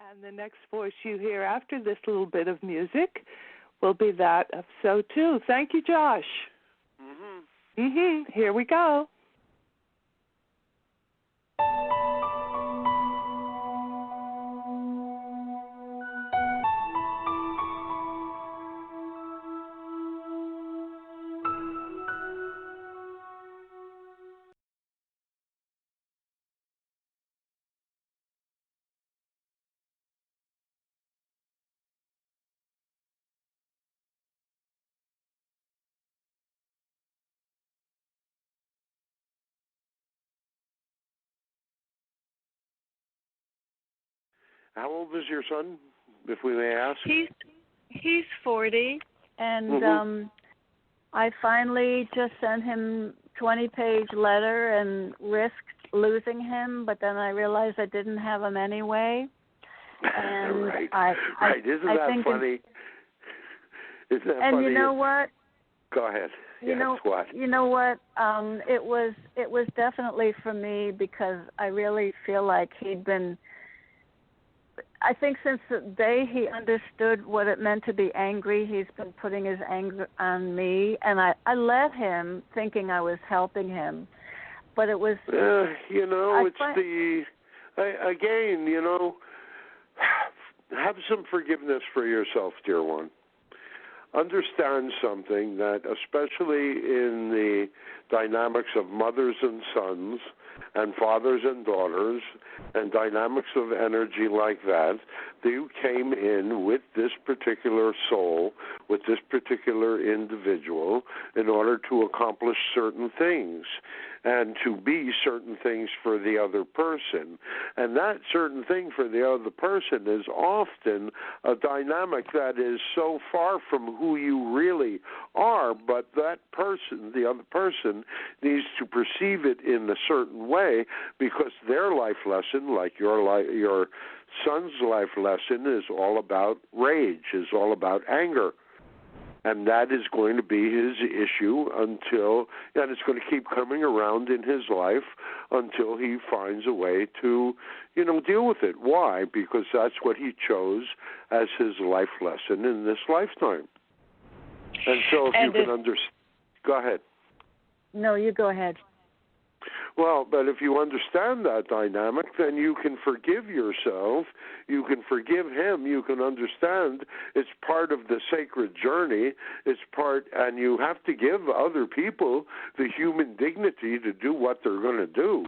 And the next voice you hear after this little bit of music will be that of SOTU. Thank you, Josh. Here we go. How old is your son, if we may ask? He's 40, and I finally just sent him 20-page letter and risked losing him, but then I realized I didn't have him anyway. And right. Isn't that funny? Isn't that funny? And you know what? Go ahead. You know what? It was definitely for me, because I really feel like he'd been. I think since the day he understood what it meant to be angry, he's been putting his anger on me, and I let him, thinking I was helping him, but it was. Have some forgiveness for yourself, dear one. Understand something, that especially in the dynamics of mothers and sons and fathers and daughters and dynamics of energy like that, you came in with this particular soul, with this particular individual, in order to accomplish certain things and to be certain things for the other person. And that certain thing for the other person is often a dynamic that is so far from who you really are, but that person, the other person, needs to perceive it in a certain way, because their life lesson, like your son's life lesson, is all about rage, is all about anger. And that is going to be his issue and it's going to keep coming around in his life until he finds a way to, deal with it. Why? Because that's what he chose as his life lesson in this lifetime. And so if you can understand, go ahead. No, you go ahead. Well, but if you understand that dynamic, then you can forgive yourself, you can forgive him, you can understand it's part of the sacred journey, and you have to give other people the human dignity to do what they're going to do.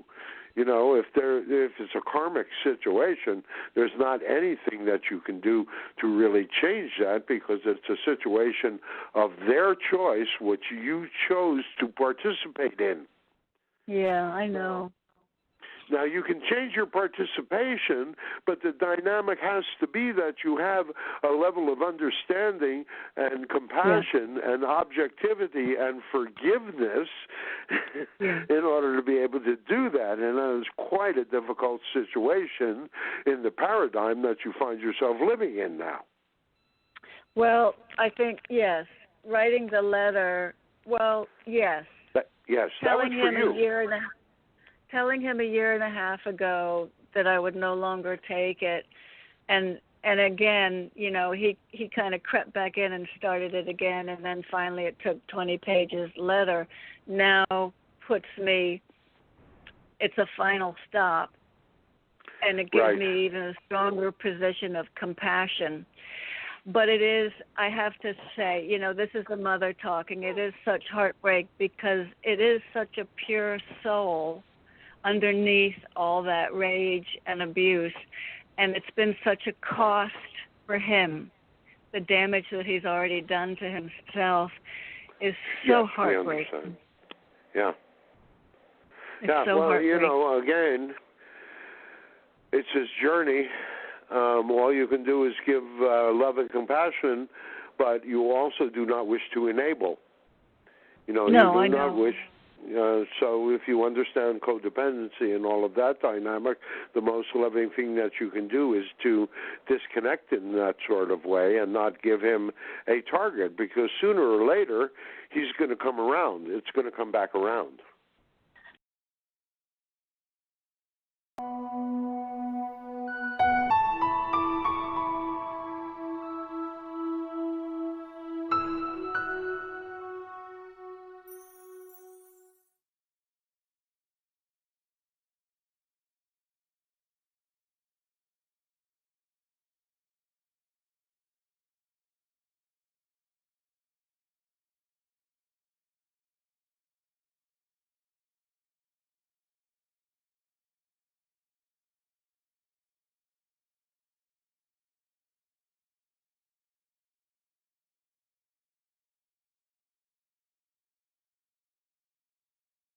If it's a karmic situation, there's not anything that you can do to really change that, because it's a situation of their choice, which you chose to participate in. Yeah, I know. Now, you can change your participation, but the dynamic has to be that you have a level of understanding and compassion and objectivity and forgiveness in order to be able to do that. And that is quite a difficult situation in the paradigm that you find yourself living in now. Well, I think, yes, writing the letter, yes. Yes, that was for you. Telling him a year and a half ago that I would no longer take it, and again, he kind of crept back in and started it again, and then finally it took 20 pages letter. Now puts me, it's a final stop, and it gives me even a stronger position of compassion. But it is, I have to say, this is the mother talking. It is such heartbreak, because it is such a pure soul underneath all that rage and abuse. And it's been such a cost for him. The damage that he's already done to himself is so heartbreaking. Yeah. It's so heartbreaking. Again, it's his journey. All you can do is give love and compassion, but you also do not wish to enable. You do not wish. So if you understand codependency and all of that dynamic, the most loving thing that you can do is to disconnect in that sort of way and not give him a target, because sooner or later he's going to come around. It's going to come back around.